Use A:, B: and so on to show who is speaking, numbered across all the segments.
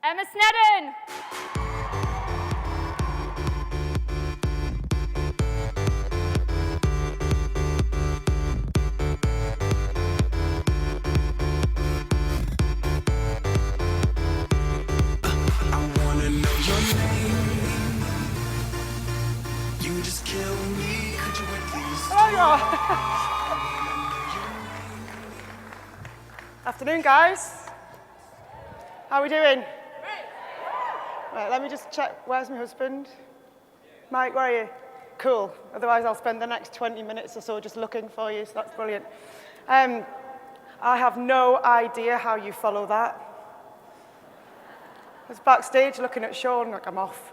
A: Emma Sneddon.
B: Afternoon, guys. How are we doing? Right, let me just check. Where's my husband? Mike, where are you? Cool. Otherwise, I'll spend the next 20 minutes or so just looking for you, so that's brilliant. I have no idea how you follow that. I was backstage looking at Sean, like, I'm off.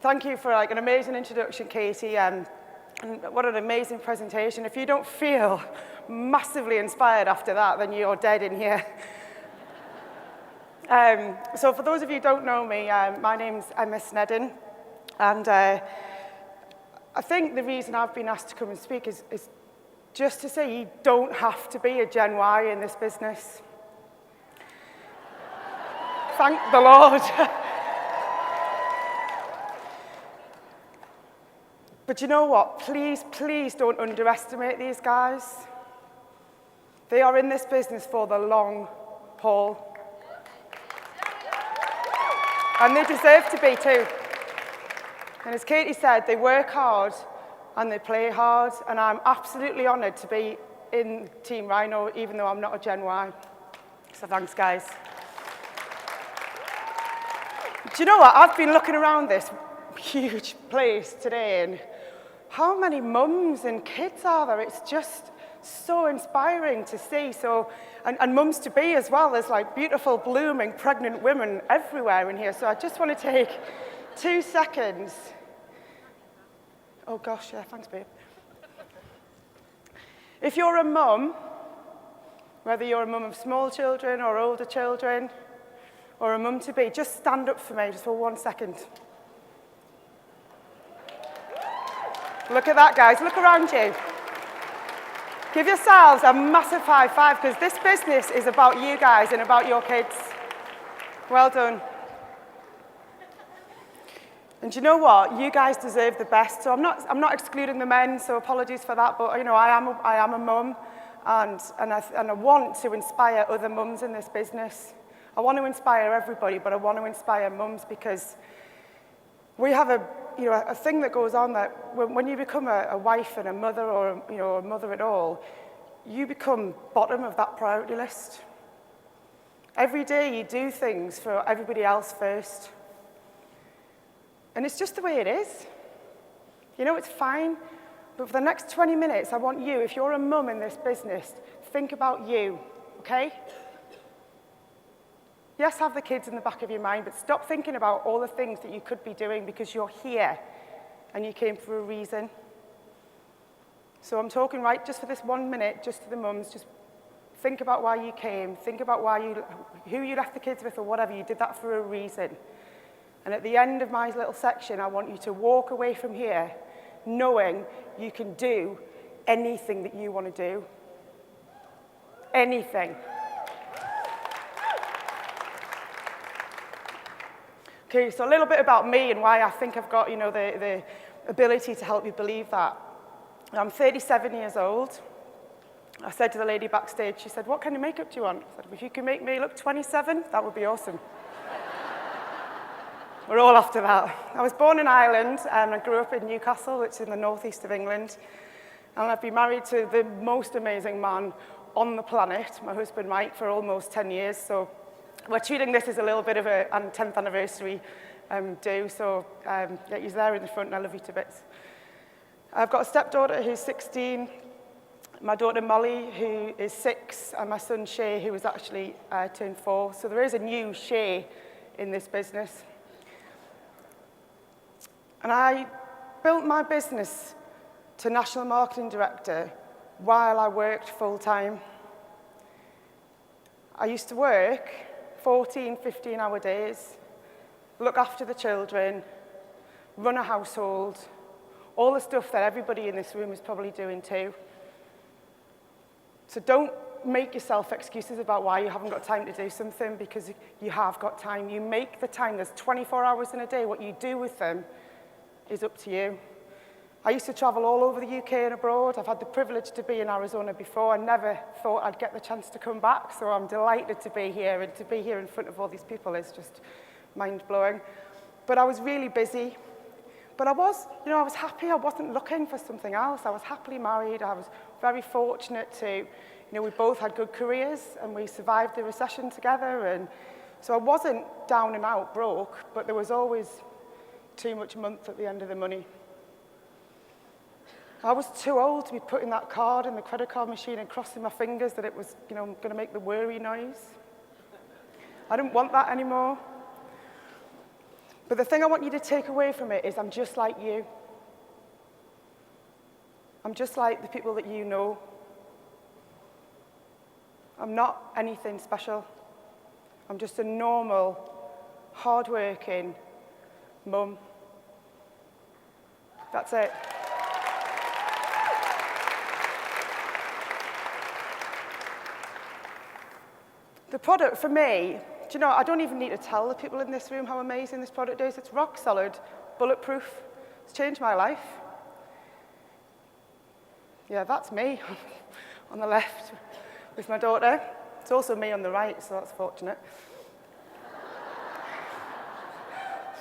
B: Thank you for an amazing introduction, Katie. And what an amazing presentation. If you don't feel massively inspired after that, then you're dead in here. So for those of you who don't know me, my name's Emma Sneddon. And I think the reason I've been asked to come and speak is just to say you don't have to be a Gen Y in this business. Thank the Lord. But you know what? Please, please don't underestimate these guys. They are in this business for the long haul. And they deserve to be too. And as Katie said, they work hard and they play hard. And I'm absolutely honoured to be in Team Rhino, even though I'm not a Gen Y. So thanks, guys. Do you know what? I've been looking around this huge place today, and how many mums and kids are there? It's just so inspiring to see. So, and mums to be as well. There's like beautiful, blooming, pregnant women everywhere in here. So I just want to take 2 seconds. Oh gosh, yeah, thanks, babe. If you're a mum, whether you're a mum of small children or older children, or a mum to be, just stand up for me, just for 1 second. Look at that, guys. Look around you. Give yourselves a massive high five, because this business is about you guys and about your kids. Well done. And you know what? You guys deserve the best. So I'm not excluding the men, so apologies for that. But you know, I am a mum, and I want to inspire other mums in this business. I want to inspire everybody, but I want to inspire mums, because we have a thing that goes on that when you become a wife and a mother, or a mother at all, you become bottom of that priority list. Every day you do things for everybody else first. And it's just the way it is. It's fine. But for the next 20 minutes, I want you, if you're a mum in this business, think about you, okay? Yes, have the kids in the back of your mind, but stop thinking about all the things that you could be doing, because you're here and you came for a reason. So I'm talking just for this 1 minute, just to the mums, just think about why you came, think about who you left the kids with or whatever. You did that for a reason. And at the end of my little section, I want you to walk away from here knowing you can do anything that you want to do. Anything. Okay, so a little bit about me and why I think I've got, the ability to help you believe that. I'm 37 years old. I said to the lady backstage, she said, "What kind of makeup do you want?" I said, "If you can make me look 27, that would be awesome." We're all after that. I was born in Ireland, and I grew up in Newcastle, which is in the northeast of England. And I've been married to the most amazing man on the planet, my husband Mike, for almost 10 years. So we're treating this as a little bit of a 10th anniversary do, so he's there in the front, and I love you to bits. I've got a stepdaughter who's 16, my daughter Molly, who is 6, and my son Shay, who was actually turned 4. So there is a new Shay in this business. And I built my business to National Marketing Director while I worked full-time. I used to work 14, 15-hour days, look after the children, run a household, all the stuff that everybody in this room is probably doing too. So don't make yourself excuses about why you haven't got time to do something, because you have got time. You make the time. There's 24 hours in a day. What you do with them is up to you. I used to travel all over the UK and abroad. I've had the privilege to be in Arizona before. I never thought I'd get the chance to come back, so I'm delighted to be here, and to be here in front of all these people is just mind-blowing. But I was really busy. But I was happy. I wasn't looking for something else. I was happily married. I was very fortunate to, we both had good careers, and we survived the recession together. And so I wasn't down and out broke, but there was always too much month at the end of the money. I was too old to be putting that card in the credit card machine and crossing my fingers that it was, going to make the worry noise. I didn't want that anymore. But the thing I want you to take away from it is I'm just like you. I'm just like the people that you know. I'm not anything special. I'm just a normal, hard-working mum. That's it. The product, for me, I don't even need to tell the people in this room how amazing this product is. It's rock solid, bulletproof. It's changed my life. Yeah, that's me on the left with my daughter. It's also me on the right, so that's fortunate.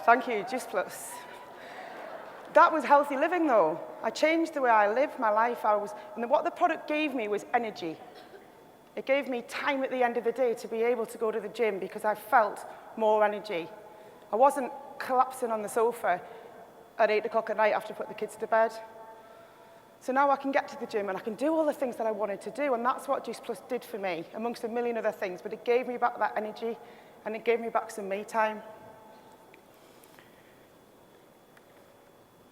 B: Thank you, Juice Plus. That was healthy living, though. I changed the way I lived my life. And what the product gave me was energy. It gave me time at the end of the day to be able to go to the gym because I felt more energy. I wasn't collapsing on the sofa at 8 o'clock at night after I put the kids to bed. So now I can get to the gym and I can do all the things that I wanted to do, and that's what Juice Plus did for me, amongst a million other things, but it gave me back that energy and it gave me back some me time.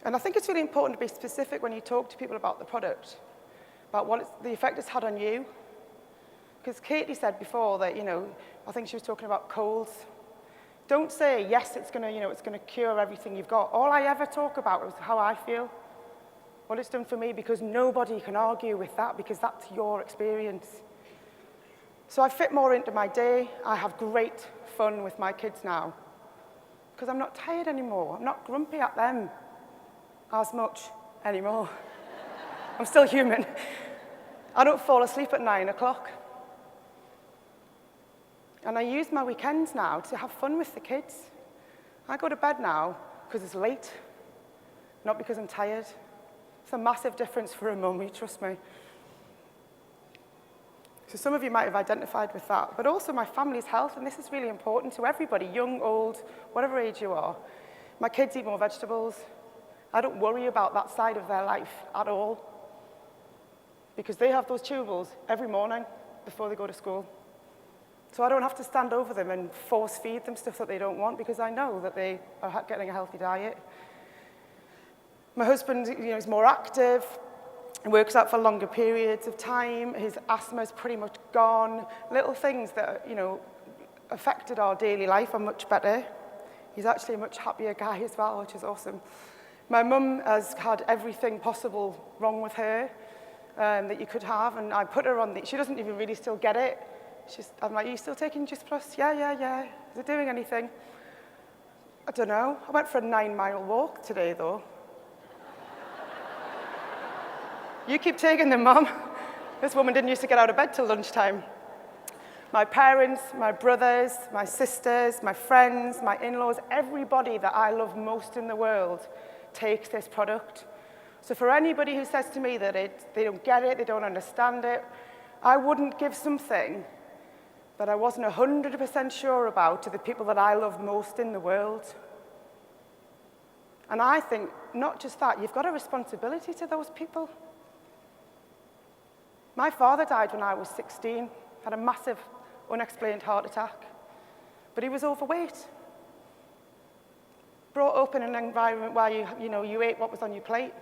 B: And I think it's really important to be specific when you talk to people about the product, about the effect it's had on you. Because Katie said before that, I think she was talking about colds. Don't say, yes, it's going to cure everything you've got. All I ever talk about is how I feel, what it's done for me, because nobody can argue with that, because that's your experience. So I fit more into my day. I have great fun with my kids now, because I'm not tired anymore. I'm not grumpy at them as much anymore. I'm still human. I don't fall asleep at 9 o'clock. And I use my weekends now to have fun with the kids. I go to bed now because it's late, not because I'm tired. It's a massive difference for a mum, you trust me. So some of you might have identified with that, but also my family's health, and this is really important to everybody, young, old, whatever age you are. My kids eat more vegetables. I don't worry about that side of their life at all, because they have those chewables every morning before they go to school. So I don't have to stand over them and force feed them stuff that they don't want, because I know that they are getting a healthy diet. My husband, is more active, works out for longer periods of time. His asthma's pretty much gone. Little things that, affected our daily life are much better. He's actually a much happier guy as well, which is awesome. My mum has had everything possible wrong with her that you could have, and I put her on she doesn't even really still get it. I'm like, are you still taking Juice Plus? Yeah. Is it doing anything? I don't know. I went for a 9-mile walk today, though. You keep taking them, Mum. This woman didn't used to get out of bed till lunchtime. My parents, my brothers, my sisters, my friends, my in-laws, everybody that I love most in the world takes this product. So for anybody who says to me that they don't get it, they don't understand it, I wouldn't give something that I wasn't 100% sure about to the people that I love most in the world. And I think, not just that, you've got a responsibility to those people. My father died when I was 16, had a massive, unexplained heart attack, but he was overweight. Brought up in an environment where you ate what was on your plate.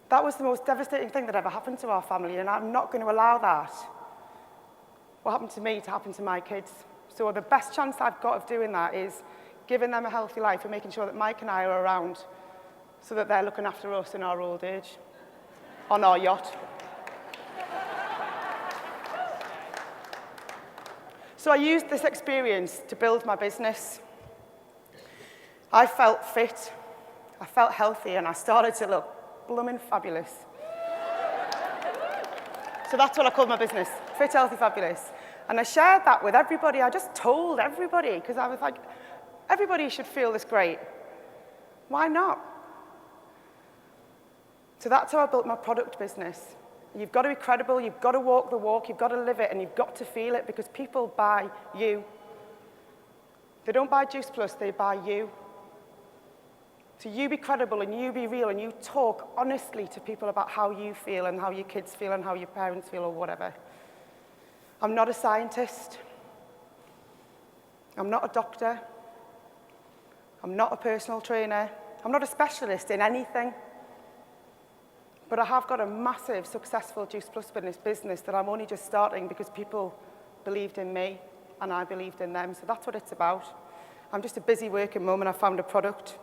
B: That was the most devastating thing that ever happened to our family, and I'm not going to allow that, what happened to me, to happen to my kids. So the best chance I've got of doing that is giving them a healthy life and making sure that Mike and I are around so that they're looking after us in our old age, on our yacht. So I used this experience to build my business. I felt fit, I felt healthy, and I started to look blooming fabulous. So that's what I called my business, Fit, Healthy, Fabulous. And I shared that with everybody. I just told everybody, because I was like, everybody should feel this great. Why not? So that's how I built my product business. You've got to be credible, you've got to walk the walk, you've got to live it, and you've got to feel it, because people buy you. They don't buy Juice Plus, they buy you. So you be credible and you be real and you talk honestly to people about how you feel and how your kids feel and how your parents feel or whatever. I'm not a scientist. I'm not a doctor. I'm not a personal trainer. I'm not a specialist in anything. But I have got a massive, successful Juice Plus business that I'm only just starting because people believed in me and I believed in them. So that's what it's about. I'm just a busy working mum and I found a product.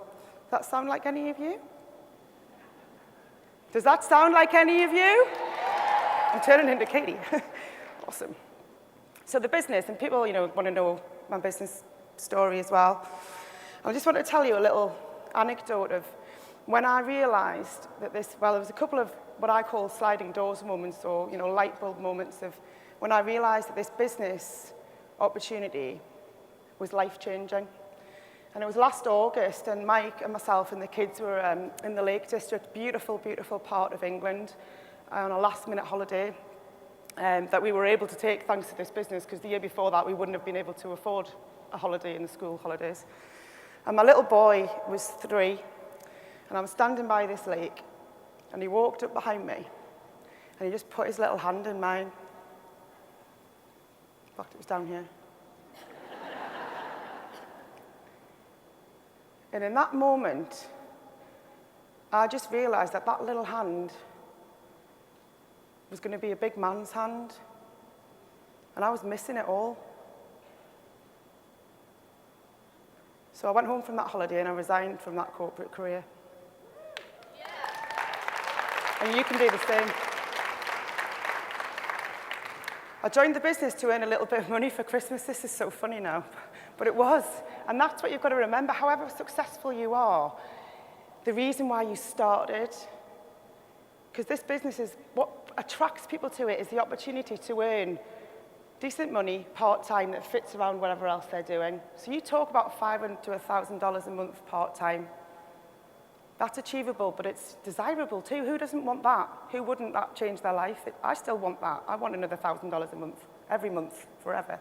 B: Does that sound like any of you? Does that sound like any of you? I'm turning into Katie. Awesome. So the business, and people, want to know my business story as well. I just want to tell you a little anecdote of when I realized that there was a couple of what I call sliding doors moments or, light bulb moments of when I realized that this business opportunity was life-changing. And it was last August, and Mike and myself and the kids were in the Lake District, beautiful, beautiful part of England, on a last-minute holiday that we were able to take thanks to this business, because the year before that we wouldn't have been able to afford a holiday in the school holidays. And my little boy was 3, and I was standing by this lake, and he walked up behind me, and he just put his little hand in mine. In fact, it was down here. And in that moment, I just realized that that little hand was going to be a big man's hand, and I was missing it all. So I went home from that holiday and I resigned from that corporate career. Yeah. And you can do the same. I joined the business to earn a little bit of money for Christmas. This is so funny now, but it was. And that's what you've got to remember. However successful you are, the reason why you started, because this business is, what attracts people to it is the opportunity to earn decent money, part-time, that fits around whatever else they're doing. So you talk about $500 to $1,000 a month part-time. That's achievable, but it's desirable too. Who doesn't want that? Who wouldn't that change their life? I still want that. I want another $1,000 a month, every month, forever.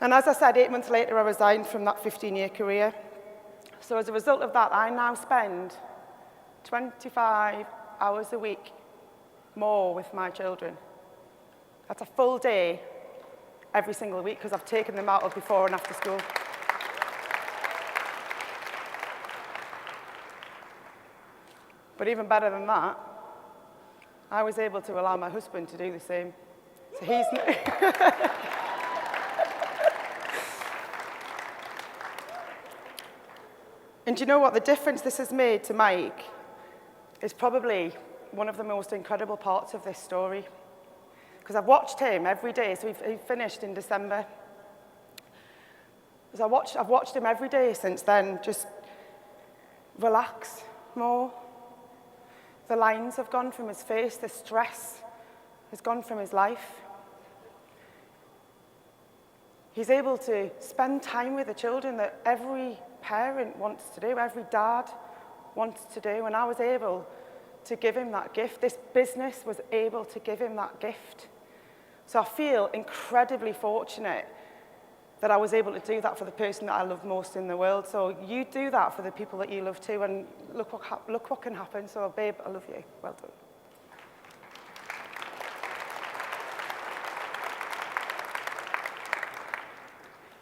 B: And as I said, 8 months later, I resigned from that 15-year career. So as a result of that, I now spend 25 hours a week more with my children. That's a full day every single week because I've taken them out of before and after school. But even better than that, I was able to allow my husband to do the same. So he's... And do you know what? The difference this has made to Mike is probably one of the most incredible parts of this story. Because I've watched him every day. So he finished in December. So I've watched him every day since then just relax more. The lines have gone from his face. The stress has gone from his life. He's able to spend time with the children that every parent wants to do, every dad wants to do, and I was able to give him that gift. This business was able to give him that gift. So I feel incredibly fortunate that I was able to do that for the person that I love most in the world. So you do that for the people that you love too, and look what can happen. So babe, I love you. Well done.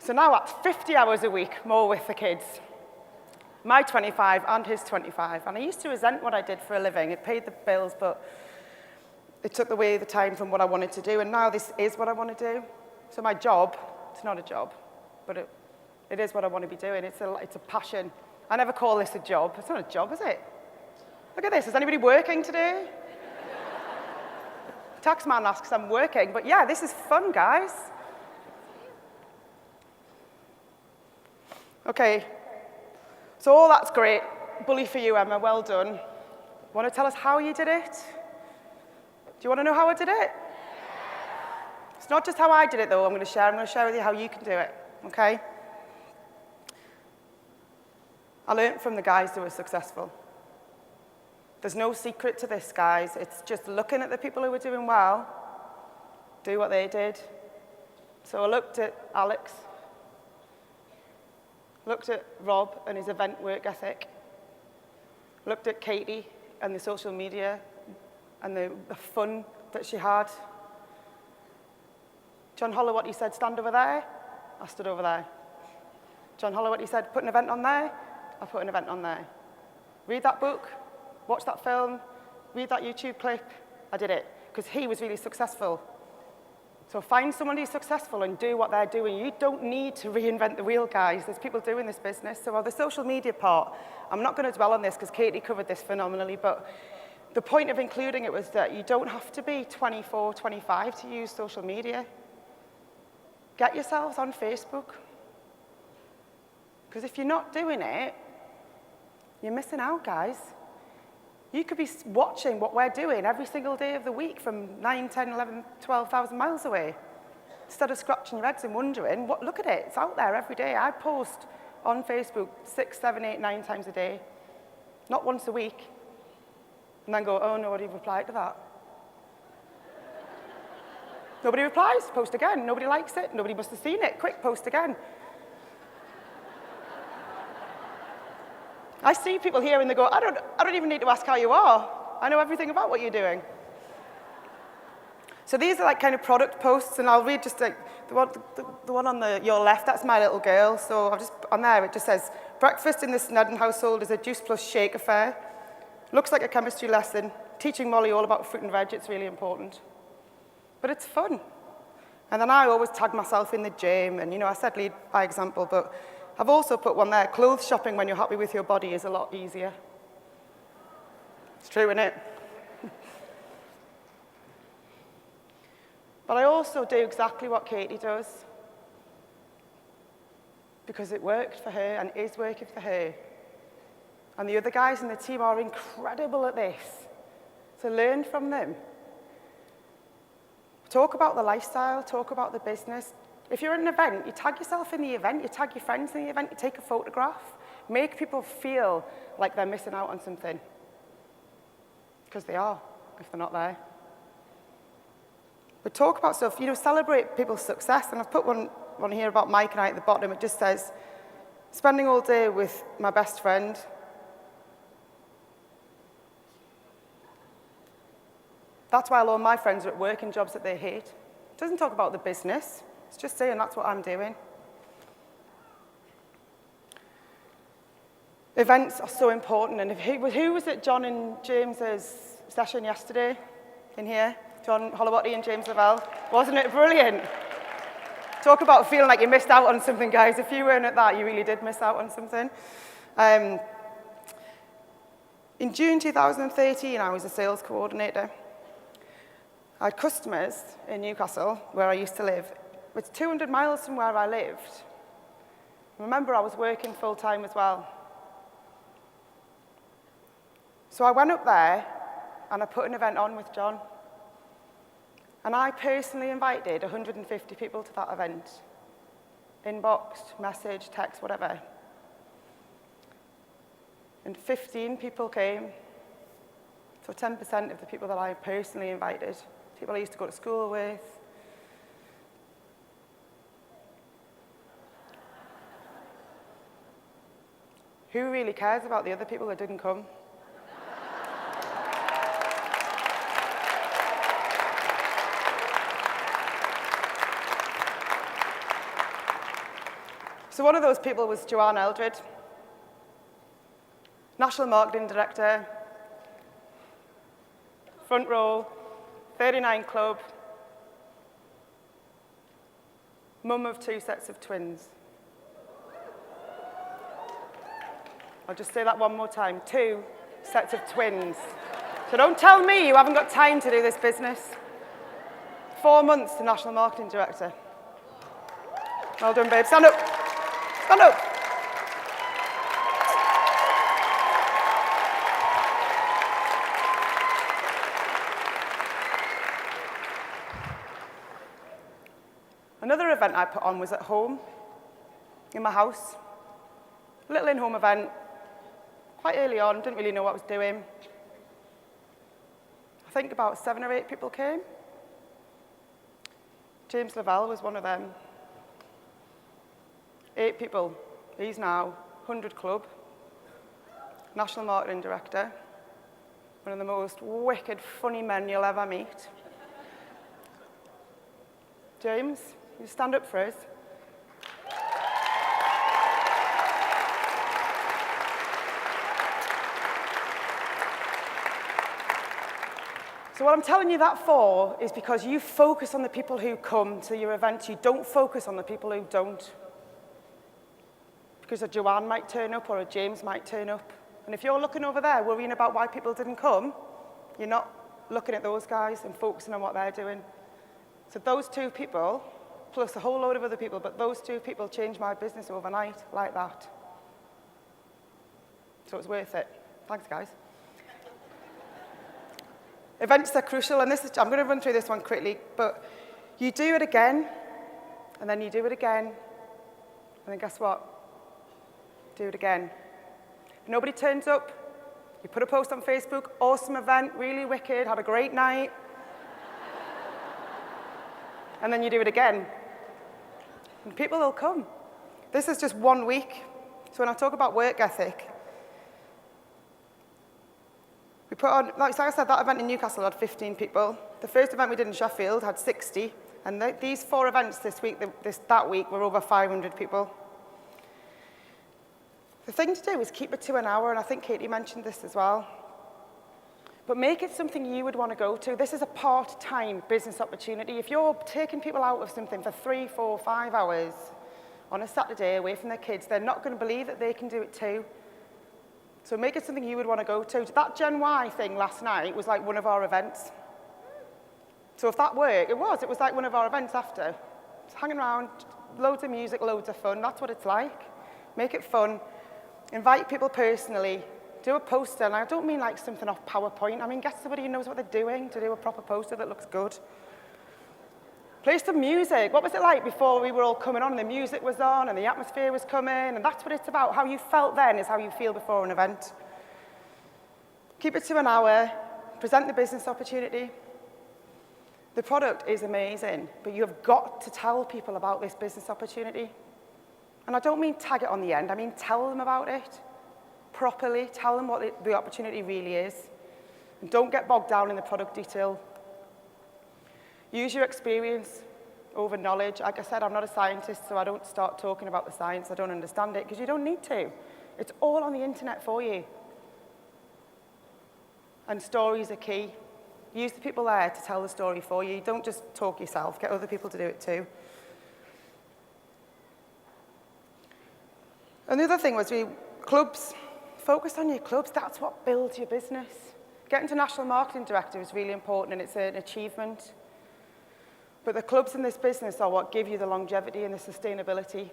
B: So now at 50 hours a week more with the kids. My 25 and his 25. And I used to resent what I did for a living. It paid the bills, but it took away the time from what I wanted to do. And now this is what I want to do. So my job, it's not a job, but it is what I want to be doing. It's a passion. I never call this a job. It's not a job, is it? Look at this. Is anybody working today? Taxman asks I'm working, but yeah, this is fun, guys. Okay, so all that's great. Bully for you, Emma, well done. Want to tell us how you did it? Do you want to know how I did it? It's not just how I did it, though, I'm going to share with you how you can do it, okay? I learned from the guys who were successful. There's no secret to this, guys. It's just looking at the people who were doing well, do what they did. So I looked at Alex, looked at Rob and his event work ethic, looked at Katie and the social media and the fun that she had. John Holloway, he said, stand over there. I stood over there. John Holloway, he said, put an event on there. I put an event on there. Read that book, watch that film, read that YouTube clip. I did it because he was really successful. So find someone who's successful and do what they're doing. You don't need to reinvent the wheel, guys. There's people doing this business. So the social media part, I'm not going to dwell on this because Katie covered this phenomenally, but the point of including it was that you don't have to be 24, 25 to use social media. Get yourselves on Facebook. Because if you're not doing it, you're missing out, guys. You could be watching what we're doing every single day of the week from 9, 10, 11, 12,000 miles away. Instead of scratching your heads and wondering, look at it, it's out there every day. I post on Facebook 6, 7, 8, 9 times a day, not once a week, and then go, oh, nobody replied to that. Nobody replies, post again. Nobody likes it, nobody must have seen it. Quick, post again. I see people here and they go, I don't even need to ask how you are. I know everything about what you're doing. So these are like kind of product posts, and I'll read just like the one on your left, that's my little girl. So I'll just, on there it just says, breakfast in the Sneddon household is a juice plus shake affair. Looks like a chemistry lesson. Teaching Molly all about fruit and veg, it's really important. But it's fun. And then I always tag myself in the gym, and I said lead by example, but I've also put one there, clothes shopping when you're happy with your body is a lot easier. It's true, isn't it? But I also do exactly what Katie does, because it worked for her and is working for her. And the other guys in the team are incredible at this. So learn from them. Talk about the lifestyle, talk about the business. If you're at an event, you tag yourself in the event, you tag your friends in the event, you take a photograph. Make people feel like they're missing out on something. Because they are, if they're not there. But talk about stuff, celebrate people's success. And I've put one here about Mike and I at the bottom. It just says, spending all day with my best friend. That's why all my friends are at work in jobs that they hate. It doesn't talk about the business. It's just saying that's what I'm doing. Events are so important. And who was at John and James's session yesterday in here? John Holloway and James Lavelle. Wasn't it brilliant? Talk about feeling like you missed out on something, guys. If you weren't at that, you really did miss out on something. In June 2013, I was a sales coordinator. I had customers in Newcastle, where I used to live. It's 200 miles from where I lived. Remember, I was working full-time as well. So I went up there, and I put an event on with John. And I personally invited 150 people to that event. Inboxed, message, text, whatever. And 15 people came. So 10% of the people that I personally invited. People I used to go to school with. Who really cares about the other people that didn't come? So one of those people was Joanne Eldred, National Marketing Director, front row, 39 Club, mum of 2 sets of twins. I'll just say that one more time, 2 sets of twins. So don't tell me you haven't got time to do this business. 4 months to National Marketing Director. Well done, babe. Stand up. Stand up. Another event I put on was at home, in my house. A little in-home event, quite early on, didn't really know what I was doing. I think about 7 or 8 people came. James Lavelle was one of them. 8 people. He's now 100 Club, National Marketing Director, one of the most wicked, funny men you'll ever meet. James, you stand up for us. So what I'm telling you that for is because you focus on the people who come to your events. You don't focus on the people who don't. Because a Joanne might turn up or a James might turn up. And if you're looking over there worrying about why people didn't come, you're not looking at those guys and focusing on what they're doing. So those 2 people, plus a whole load of other people, but those 2 people changed my business overnight like that. So it's worth it. Thanks, guys. Events are crucial, and I'm going to run through this one quickly, but you do it again, and then you do it again, and then guess what? Do it again. If nobody turns up, you put a post on Facebook, awesome event, really wicked, had a great night, and then you do it again. And people will come. This is just 1 week. So when I talk about work ethic, we put on, like I said, that event in Newcastle had 15 people. The first event we did in Sheffield had 60. And these 4 events this week, that week, were over 500 people. The thing to do is keep it to an hour, and I think Katie mentioned this as well. But make it something you would want to go to. This is a part-time business opportunity. If you're taking people out of something for 3, 4, 5 hours on a Saturday away from their kids, they're not going to believe that they can do it too. So make it something you would want to go to. That Gen Y thing last night was like one of our events. So if that worked, it was like one of our events after. Just hanging around, loads of music, loads of fun. That's what it's like. Make it fun. Invite people personally. Do a poster, and I don't mean like something off PowerPoint. I mean, get somebody who knows what they're doing to do a proper poster that looks good. Play some music. What was it like before we were all coming on and the music was on and the atmosphere was coming? And that's what it's about. How you felt then is how you feel before an event. Keep it to an hour. Present the business opportunity. The product is amazing, but you have got to tell people about this business opportunity. And I don't mean tag it on the end. I mean tell them about it. Properly, tell them what the opportunity really is. And don't get bogged down in the product detail. Use your experience over knowledge. Like I said, I'm not a scientist, so I don't start talking about the science. I don't understand it, because you don't need to. It's all on the internet for you. And stories are key. Use the people there to tell the story for you. Don't just talk yourself. Get other people to do it too. And the other thing was clubs. Focus on your clubs. That's what builds your business. Getting to National Marketing Director is really important, and it's an achievement. But the clubs in this business are what give you the longevity and the sustainability.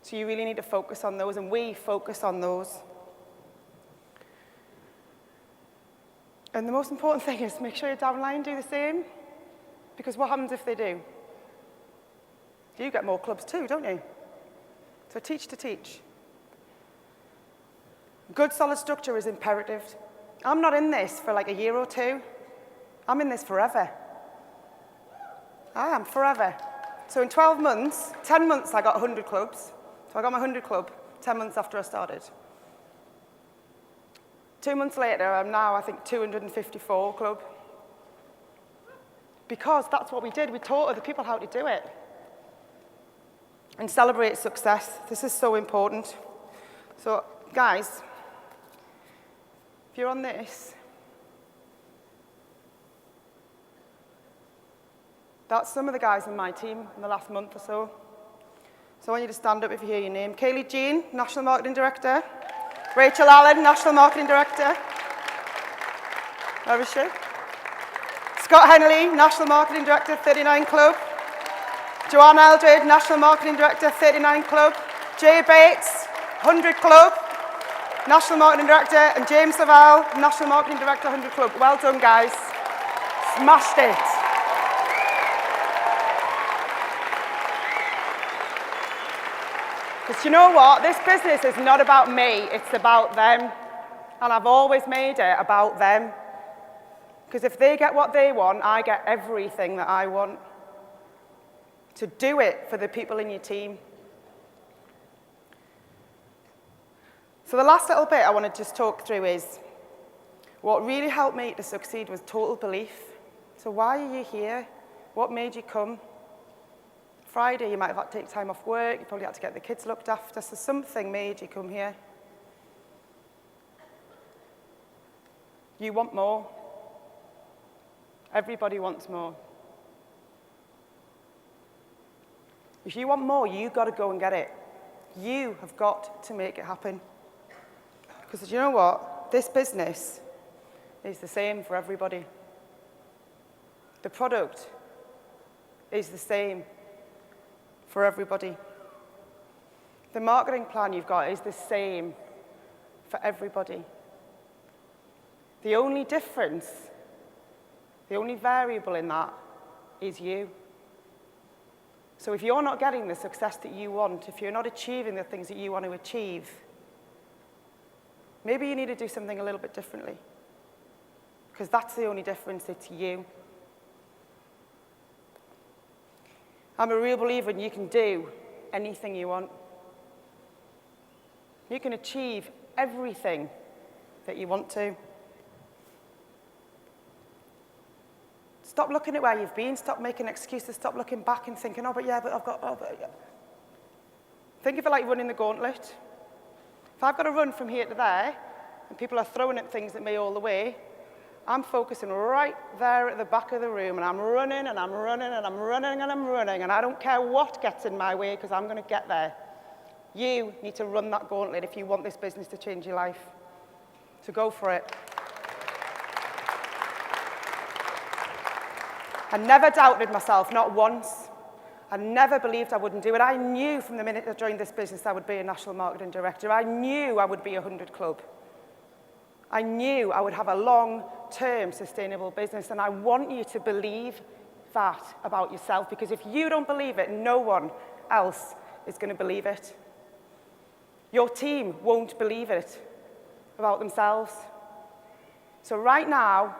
B: So you really need to focus on those, and we focus on those. And the most important thing is make sure your downline do the same, because what happens if they do? You get more clubs too, don't you? So teach to teach. Good solid structure is imperative. I'm not in this for like a year or 2. I'm in this forever. I am, forever. So in 12 months, 10 months, I got 100 clubs. So I got my 100 club 10 months after I started. 2 months later, I'm now, I think, 254 club. Because that's what we did. We taught other people how to do it. And celebrate success. This is so important. So, guys, if you're on this, that's some of the guys in my team in the last month or so. So I want you to stand up if you hear your name. Kaylee Jean, National Marketing Director. Rachel Allen, National Marketing Director. Where is she? Scott Henley, National Marketing Director, 39 Club. Joanne Eldred, National Marketing Director, 39 Club. Jay Bates, 100 Club, National Marketing Director. And James Lavelle, National Marketing Director, 100 Club. Well done, guys. Smashed it. Because you know what? This business is not about me, it's about them. And I've always made it about them. Because if they get what they want, I get everything that I want. So do it for the people in your team. So the last little bit I want to just talk through is what really helped me to succeed was total belief. So why are you here? What made you come? Friday, you might have had to take time off work. You probably had to get the kids looked after. So something made you come here. You want more. Everybody wants more. If you want more, you've got to go and get it. You have got to make it happen. Because you know what? This business is the same for everybody. The product is the same for everybody. The marketing plan you've got is the same for everybody. The only difference, the only variable in that is you. So if you're not getting the success that you want, if you're not achieving the things that you want to achieve, maybe you need to do something a little bit differently. Because that's the only difference, it's you. I'm a real believer in you can do anything you want. You can achieve everything that you want to. Stop looking at where you've been, stop making excuses, stop looking back and thinking, but I've got, yeah. Think of it like running the gauntlet. If I've got to run from here to there, and people are throwing at things at me all the way, I'm focusing right there at the back of the room, and I'm running, and I'm running, and I'm running, and I'm running, and I don't care what gets in my way, because I'm going to get there. You need to run that gauntlet if you want this business to change your life. So go for it. I never doubted myself, not once. I never believed I wouldn't do it. I knew from the minute I joined this business I would be a national marketing director. I knew I would be a 100 club. I knew I would have a long-term sustainable business, and I want you to believe that about yourself, because if you don't believe it, no one else is going to believe it. Your team won't believe it about themselves. So right now,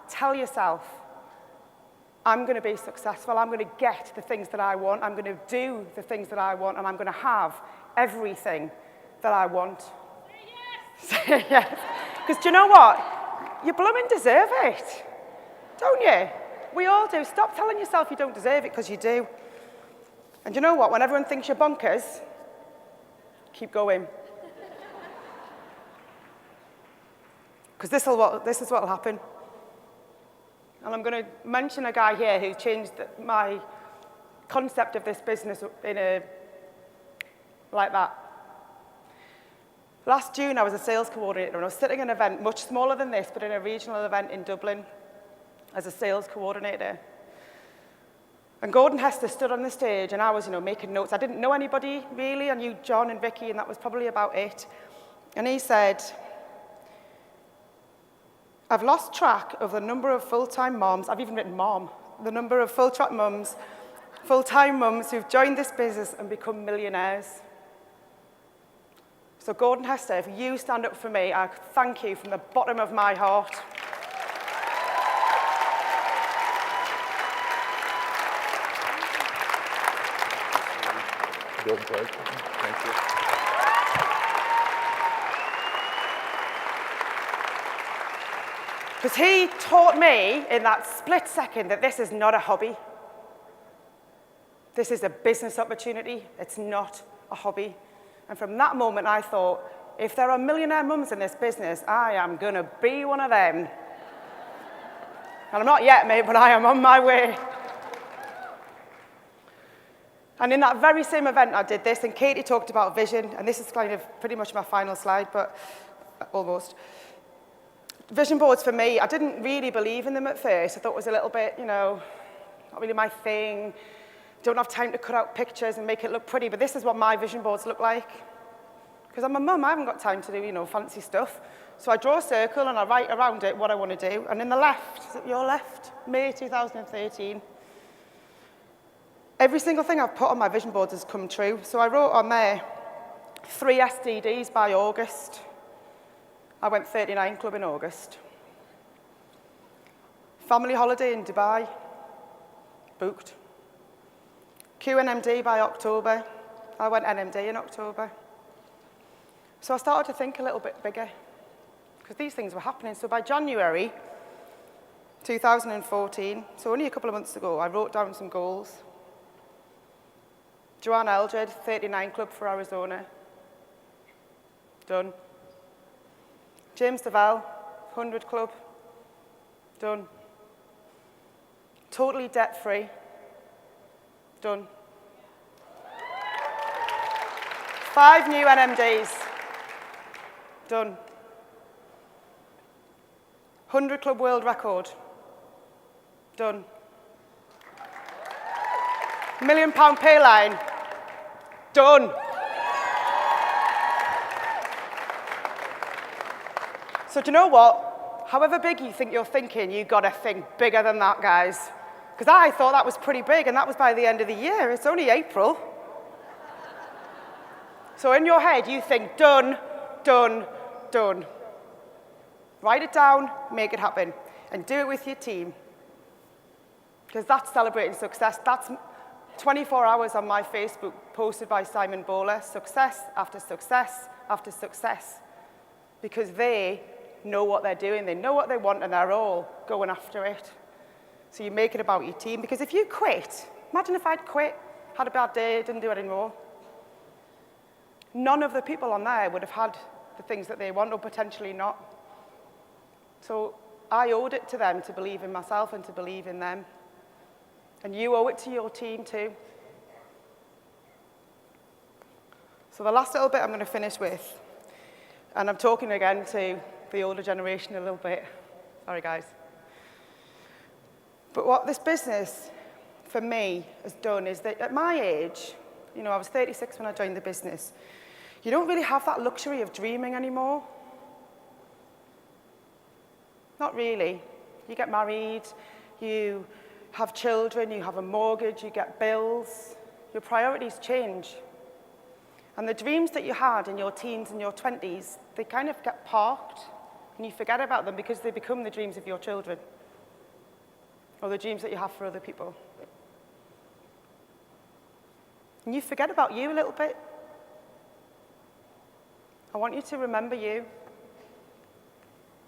B: tell yourself, I'm going to be successful, I'm going to get the things that I want, I'm going to do the things that I want, and I'm going to have everything that I want. Say yes. Say yes. Because do you know what? You blooming deserve it, don't you? We all do. Stop telling yourself you don't deserve it, because you do. And you know what? When everyone thinks you're bonkers, keep going. Because this is what will happen. And I'm going to mention a guy here who changed my concept of this business like that. Last June, I was a sales coordinator, and I was sitting in an event much smaller than this, but in a regional event in Dublin as a sales coordinator. And Gordon Hester stood on the stage, and I was, making notes. I didn't know anybody, really. I knew John and Vicky, and that was probably about it. And he said, I've lost track of the number of full-time moms, I've even written mom, the number of full-time mums who've joined this business and become millionaires. So Gordon Hester, if you stand up for me, I thank you from the bottom of my heart.
A: Thank you.
B: Because he taught me in that split second that this is not a hobby. This is a business opportunity. It's not a hobby. And from that moment, I thought, if there are millionaire mums in this business, I am going to be one of them. And I'm not yet, mate, but I am on my way. And in that very same event, I did this, and Katie talked about vision, and this is kind of pretty much my final slide, but almost. Vision boards for me, I didn't really believe in them at first. I thought it was a little bit, not really my thing. Don't have time to cut out pictures and make it look pretty, but this is what my vision boards look like. Because I'm a mum, I haven't got time to do, fancy stuff. So I draw a circle and I write around it what I want to do. And in the left, is it your left? May 2013. Every single thing I've put on my vision boards has come true. So I wrote on there, 3 STDs by August. I went 39 Club in August. Family holiday in Dubai, booked. QNMD by October. I went NMD in October. So I started to think a little bit bigger, because these things were happening. So by January 2014, so only a couple of months ago, I wrote down some goals. Joanne Eldred, 39 Club for Arizona. Done. James DeVal, 100 Club. Done. Totally debt-free. Done. 5 new NMDs. Done. 100 Club world record. Done. £1 million pay line. Done. So do you know what? However big you think you're thinking, you've got to think bigger than that, guys. Because I thought that was pretty big, and that was by the end of the year. It's only April. So in your head, you think done, done, done. Write it down, make it happen, and do it with your team. Because that's celebrating success. That's 24 hours on my Facebook posted by Simon Bowler, success after success after success. Because they know what they're doing, they know what they want, and they're all going after it. So you make it about your team. Because if you quit, imagine if I'd quit, had a bad day, didn't do it anymore. None of the people on there would have had the things that they want, or potentially not. So I owed it to them to believe in myself and to believe in them. And you owe it to your team too. So the last little bit I'm going to finish with, and I'm talking again to the older generation a little bit. Sorry, guys. But what this business, for me, has done is that at my age, you know, I was 36 when I joined the business, you don't really have that luxury of dreaming anymore. Not really. You get married, you have children, you have a mortgage, you get bills. Your priorities change. And the dreams that you had in your teens and your 20s, they kind of get parked, and you forget about them because they become the dreams of your children, or the dreams that you have for other people. And you forget about you a little bit. I want you to remember you.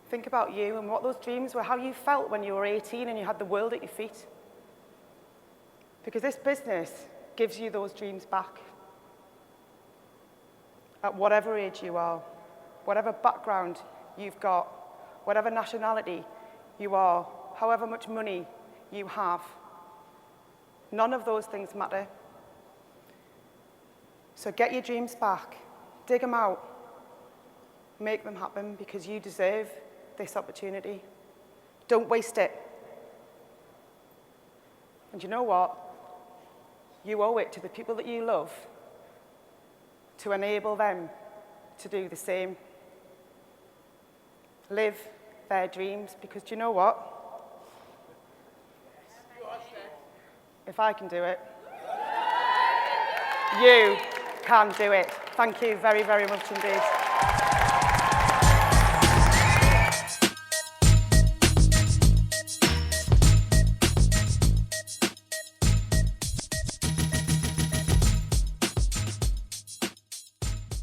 B: Think about you and what those dreams were, how you felt when you were 18 and you had the world at your feet. Because this business gives you those dreams back. At whatever age you are, whatever background you've got, whatever nationality you are, however much money you have, none of those things matter. So get your dreams back, dig them out, make them happen, because you deserve this opportunity. Don't waste it. And you know what? You owe it to the people that you love to enable them to do the same. Live their dreams, because do you know what? If I can do it, you can do it. Thank you very, very much indeed.